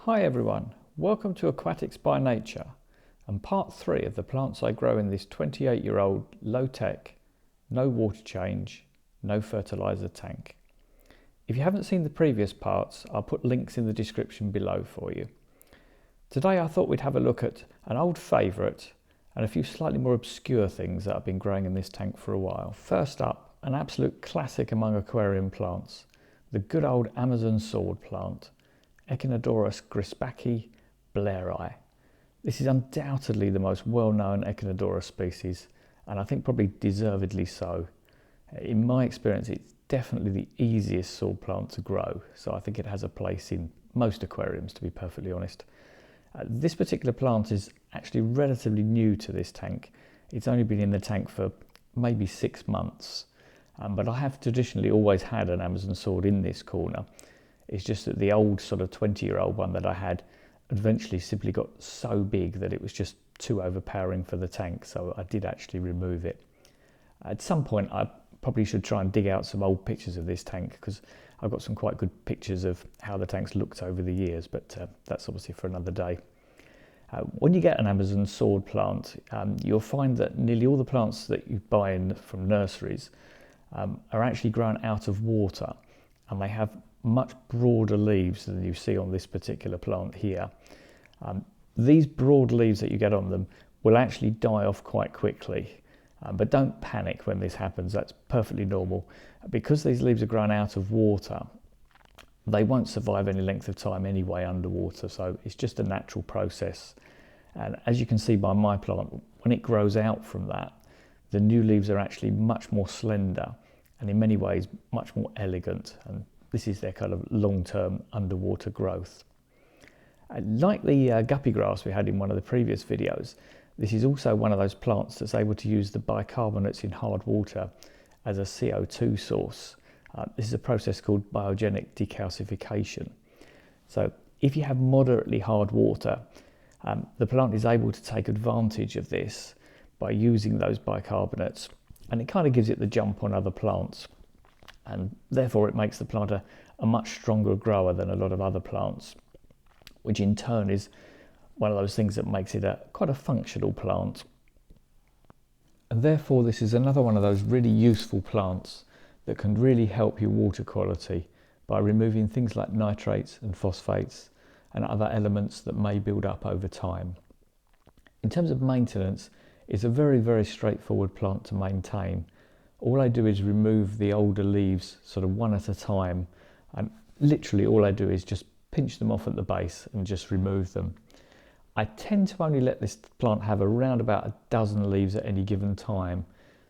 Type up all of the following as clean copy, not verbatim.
Hi everyone, welcome to Aquatics by Nature and part 3 of the plants I grow in this 28-year-old low-tech, no water change, no fertiliser tank. If you haven't seen the previous parts, I'll put links in the description below for you. Today I thought we'd have a look at an old favourite and a few slightly more obscure things that I've been growing in this tank for a while. First up, an absolute classic among aquarium plants, the good old Amazon sword plant, Echinodorus grispaki blairi. This is undoubtedly the most well-known Echinodorus species, and I think probably deservedly so. In my experience, it's definitely the easiest sword plant to grow, so I think it has a place in most aquariums, to be perfectly honest. This particular plant is actually relatively new to this tank. It's only been in the tank for maybe 6 months, but I have traditionally always had an Amazon sword in this corner. It's just that the old sort of 20-year-old one that I had eventually simply got so big that it was just too overpowering for the tank, so I did actually remove it. At some point I probably should try and dig out some old pictures of this tank, because I've got some quite good pictures of how the tank's looked over the years, but that's obviously for another day. When you get an Amazon sword plant, you'll find that nearly all the plants that you buy in from nurseries are actually grown out of water, and they have much broader leaves than you see on this particular plant here. These broad leaves that you get on them will actually die off quite quickly, but don't panic when this happens. That's perfectly normal. Because these leaves are grown out of water, they won't survive any length of time anyway underwater, so it's just a natural process. And as you can see by my plant, when it grows out from that, the new leaves are actually much more slender and in many ways much more elegant, and this is their kind of long-term underwater growth. Like the guppy grass we had in one of the previous videos, this is also one of those plants that's able to use the bicarbonates in hard water as a CO2 source. This is a process called biogenic decalcification. So if you have moderately hard water, the plant is able to take advantage of this by using those bicarbonates, and it kind of gives it the jump on other plants. And therefore it makes the plant a much stronger grower than a lot of other plants, which in turn is one of those things that makes it quite a functional plant. And therefore this is another one of those really useful plants that can really help your water quality by removing things like nitrates and phosphates and other elements that may build up over time. In terms of maintenance, it's a very, very straightforward plant to maintain. All I do is remove the older leaves sort of one at a time, and literally all I do is just pinch them off at the base and just remove them. I tend to only let this plant have around about a dozen leaves at any given time.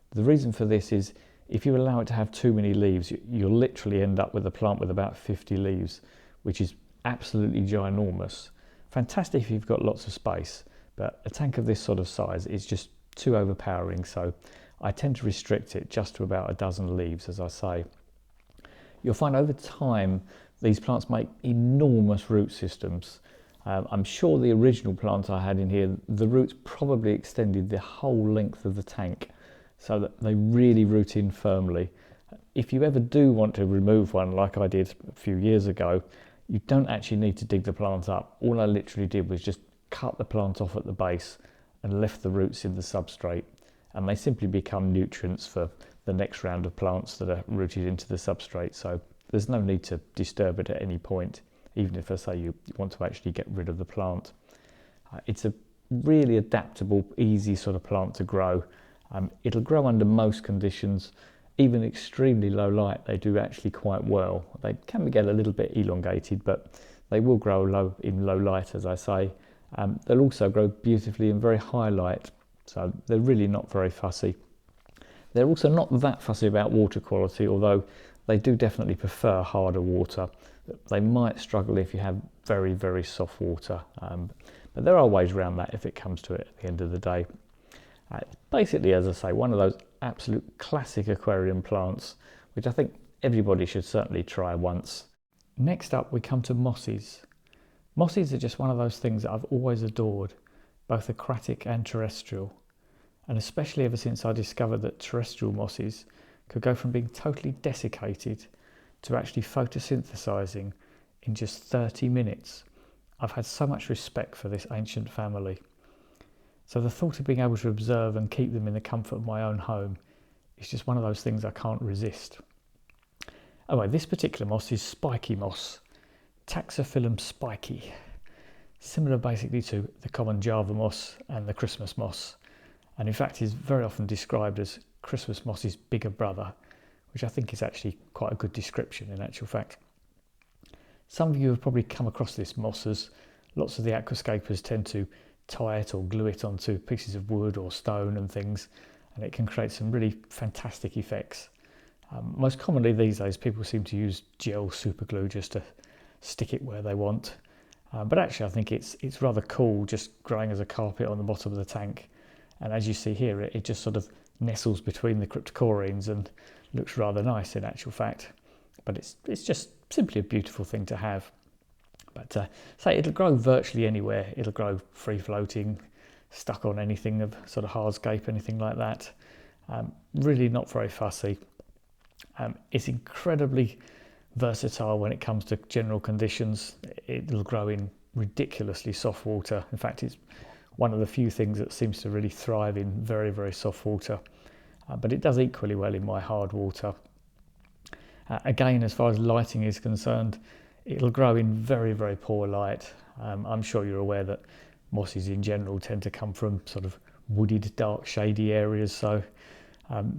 The reason for this is if you allow it to have too many leaves, you'll literally end up with a plant with about 50 leaves, which is absolutely ginormous. Fantastic if you've got lots of space, but a tank of this sort of size is just too overpowering, so I tend to restrict it just to about a dozen leaves, as I say. You'll find over time these plants make enormous root systems. I'm sure the original plant I had in here, the roots probably extended the whole length of the tank, so that they really root in firmly. If you ever do want to remove one, like I did a few years ago, you don't actually need to dig the plant up. All I literally did was just cut the plant off at the base and left the roots in the substrate, and they simply become nutrients for the next round of plants that are rooted into the substrate. So there's no need to disturb it at any point, even if I say you want to actually get rid of the plant. It's a really adaptable, easy sort of plant to grow. It'll grow under most conditions. Even extremely low light, they do actually quite well. They can get a little bit elongated, but they will grow in low light, as I say. They'll also grow beautifully in very high light, so they're really not very fussy. They're also not that fussy about water quality, although they do definitely prefer harder water. They might struggle if you have very, very soft water, but there are ways around that if it comes to it at the end of the day. Basically, as I say, one of those absolute classic aquarium plants, which I think everybody should certainly try once. Next up, we come to mosses. Mosses are just one of those things that I've always adored, both aquatic and terrestrial, and especially ever since I discovered that terrestrial mosses could go from being totally desiccated to actually photosynthesizing in just 30 minutes. I've had so much respect for this ancient family. So the thought of being able to observe and keep them in the comfort of my own home is just one of those things I can't resist. Anyway, this particular moss is spiky moss, Taxophyllum spiky, similar basically to the common Java moss and the Christmas moss, and in fact is very often described as Christmas moss's bigger brother, which I think is actually quite a good description in actual fact. Some of you have probably come across this moss, as lots of the aquascapers tend to tie it or glue it onto pieces of wood or stone and things, and it can create some really fantastic effects. Most commonly these days people seem to use gel super glue just to stick it where they want, but actually I think it's rather cool just growing as a carpet on the bottom of the tank, and as you see here it just sort of nestles between the cryptocoreans and looks rather nice in actual fact, but it's just simply a beautiful thing to have. But say it'll grow virtually anywhere. It'll grow free floating, stuck on anything of sort of hardscape, anything like that. Really not very fussy. It's incredibly versatile when it comes to general conditions. It'll grow in ridiculously soft water. In fact, it's one of the few things that seems to really thrive in very, very soft water. But it does equally well in my hard water. Again, as far as lighting is concerned, it'll grow in very, very poor light. I'm sure you're aware that mosses in general tend to come from sort of wooded, dark, shady areas, so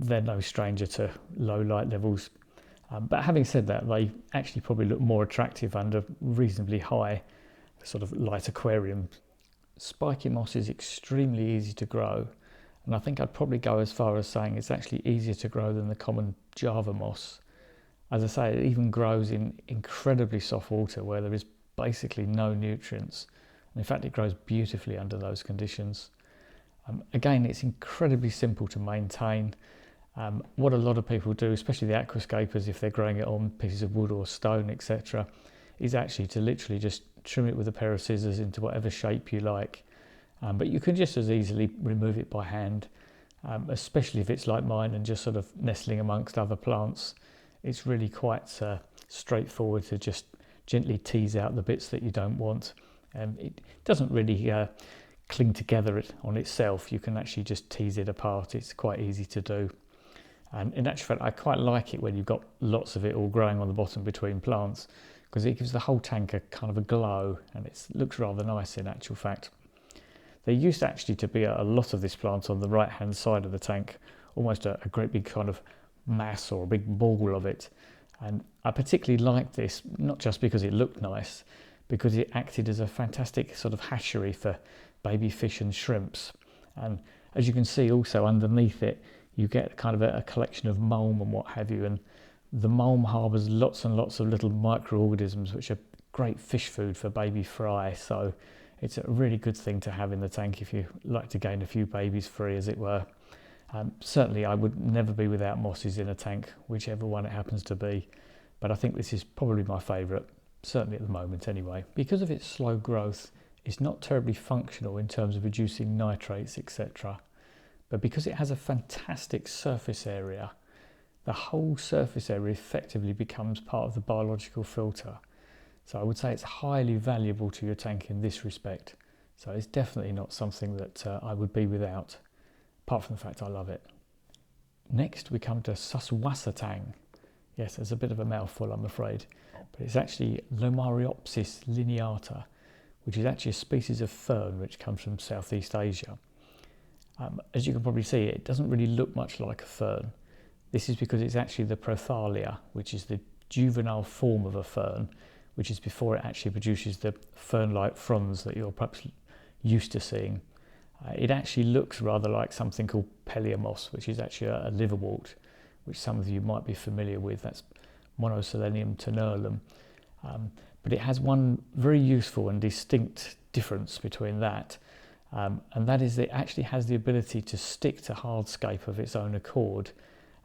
they're no stranger to low light levels. But having said that, they actually probably look more attractive under reasonably high sort of light aquarium. Spiky moss is extremely easy to grow, and I think I'd probably go as far as saying it's actually easier to grow than the common Java moss. As I say, it even grows in incredibly soft water where there is basically no nutrients. And in fact, it grows beautifully under those conditions. Again, it's incredibly simple to maintain. What a lot of people do, especially the aquascapers, if they're growing it on pieces of wood or stone, etc., is actually to literally just trim it with a pair of scissors into whatever shape you like. But you can just as easily remove it by hand, especially if it's like mine and just sort of nestling amongst other plants. It's really quite straightforward to just gently tease out the bits that you don't want. It doesn't really cling together on itself. You can actually just tease it apart. It's quite easy to do. And in actual fact, I quite like it when you've got lots of it all growing on the bottom between plants, because it gives the whole tank a kind of a glow, and it looks rather nice in actual fact. There used actually to be a lot of this plant on the right hand side of the tank, almost a great big kind of mass or a big ball of it, and I particularly liked this not just because it looked nice, because it acted as a fantastic sort of hatchery for baby fish and shrimps. And as you can see also underneath it you get kind of a collection of mulm and what have you, and the mulm harbours lots and lots of little microorganisms which are great fish food for baby fry, so it's a really good thing to have in the tank if you like to gain a few babies free, as it were. Certainly I would never be without mosses in a tank, whichever one it happens to be, but I think this is probably my favourite, certainly at the moment anyway. Because of its slow growth, it's not terribly functional in terms of reducing nitrates, etc. But because it has a fantastic surface area, the whole surface area effectively becomes part of the biological filter. So I would say it's highly valuable to your tank in this respect. So it's definitely not something that I would be without, apart from the fact I love it. Next we come to Suswasatang. Yes, it's a bit of a mouthful, I'm afraid, but it's actually lariopsis lineata, which is actually a species of fern which comes from Southeast Asia. As you can probably see, it doesn't really look much like a fern. This is because it's actually the prothalia, which is the juvenile form of a fern, which is before it actually produces the fern-like fronds that you're perhaps used to seeing. It actually looks rather like something called Pellia moss, which is actually a liverwort, which some of you might be familiar with. That's Monoselenium tenellum. But it has one very useful and distinct difference between that, and that is that it actually has the ability to stick to hardscape of its own accord.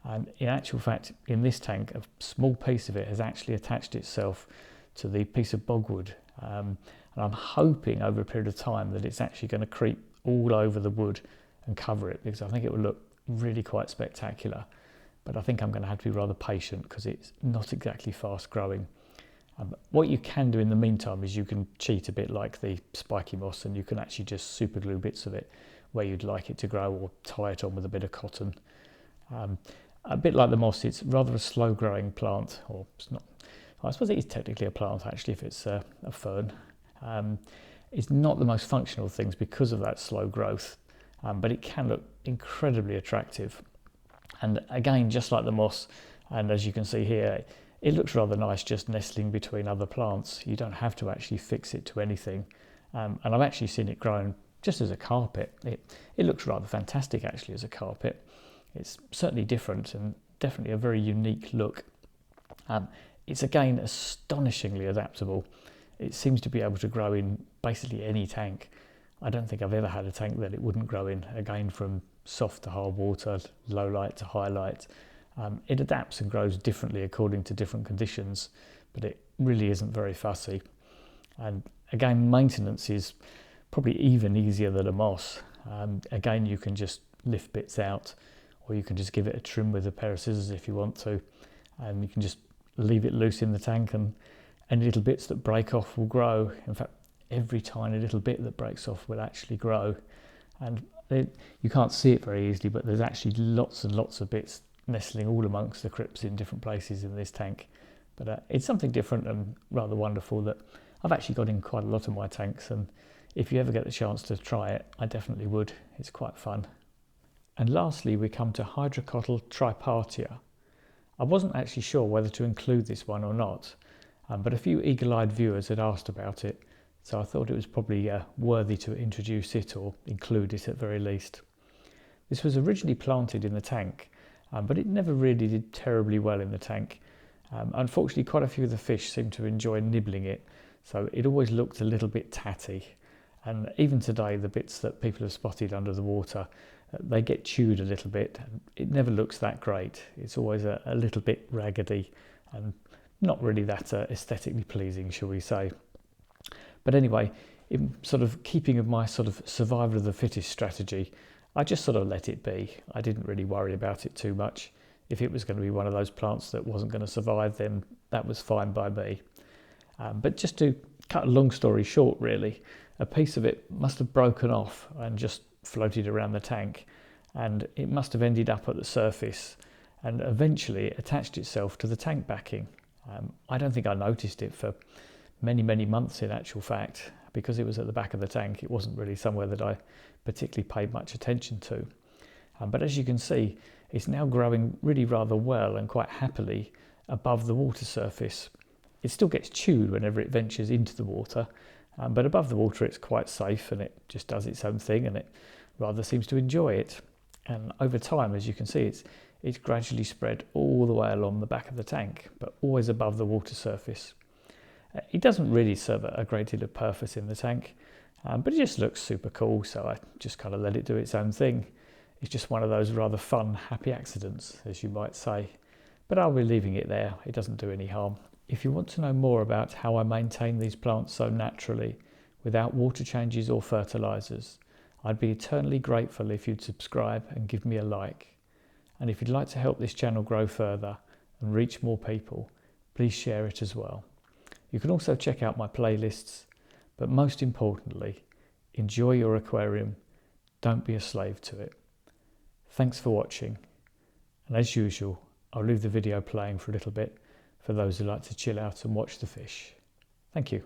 And in actual fact, in this tank, a small piece of it has actually attached itself to the piece of bogwood. And I'm hoping over a period of time that it's actually going to creep all over the wood and cover it, because I think it will look really quite spectacular. But I think I'm going to have to be rather patient because it's not exactly fast growing. What you can do in the meantime is you can cheat a bit like the spiky moss, and you can actually just super glue bits of it where you'd like it to grow, or tie it on with a bit of cotton. A bit like the moss, it's rather a slow growing plant, or it's not, I suppose it is technically a plant actually if it's a fern. It's not the most functional of things because of that slow growth, but it can look incredibly attractive. And again, just like the moss, and as you can see here, it looks rather nice just nestling between other plants. You don't have to actually fix it to anything. And I've actually seen it grown just as a carpet. It looks rather fantastic actually as a carpet. It's certainly different and definitely a very unique look. It's again astonishingly adaptable. It seems to be able to grow in basically any tank. I don't think I've ever had a tank that it wouldn't grow in, again from soft to hard water, low light to high light. It adapts and grows differently according to different conditions, but it really isn't very fussy. And again, maintenance is probably even easier than a moss. Again, you can just lift bits out, or you can just give it a trim with a pair of scissors if you want to, and you can just leave it loose in the tank, and any little bits that break off will grow. In fact, every tiny little bit that breaks off will actually grow. And you can't see it very easily, but there's actually lots and lots of bits nestling all amongst the crypts in different places in this tank. But it's something different and rather wonderful that I've actually got in quite a lot of my tanks, and if you ever get the chance to try it, I definitely would. It's quite fun. And lastly, we come to hydrocotal tripara. I wasn't actually sure whether to include this one or not, but a few eagle-eyed viewers had asked about it, so I thought it was probably worthy to introduce it, or include it at very least. This was originally planted in the tank, but it never really did terribly well in the tank. Unfortunately, quite a few of the fish seemed to enjoy nibbling it, so it always looked a little bit tatty. And even today, the bits that people have spotted under the water, they get chewed a little bit. It never looks that great. It's always a little bit raggedy and not really that aesthetically pleasing, shall we say. But anyway, in sort of keeping of my sort of survival of the fittest strategy, I just sort of let it be. I didn't really worry about it too much. If it was going to be one of those plants that wasn't going to survive, then that was fine by me. But just to cut a long story short, really, a piece of it must have broken off and just floated around the tank, and it must have ended up at the surface and eventually attached itself to the tank backing. I don't think I noticed it for many months in actual fact, because it was at the back of the tank. It wasn't really somewhere that I particularly paid much attention to. But as you can see, it's now growing really rather well and quite happily above the water surface. It still gets chewed whenever it ventures into the water, but above the water it's quite safe, and it just does its own thing, and it rather seems to enjoy it. And over time, as you can see, it's gradually spread all the way along the back of the tank, but always above the water surface. It doesn't really serve a great deal of purpose in the tank, but it just looks super cool, so I just kind of let it do its own thing. It's just one of those rather fun, happy accidents, as you might say. But I'll be leaving it there. It doesn't do any harm. If you want to know more about how I maintain these plants so naturally, without water changes or fertilisers, I'd be eternally grateful if you'd subscribe and give me a like. And if you'd like to help this channel grow further and reach more people, please share it as well. You can also check out my playlists, but most importantly, enjoy your aquarium. Don't be a slave to it. Thanks for watching, and as usual, I'll leave the video playing for a little bit for those who like to chill out and watch the fish. Thank you.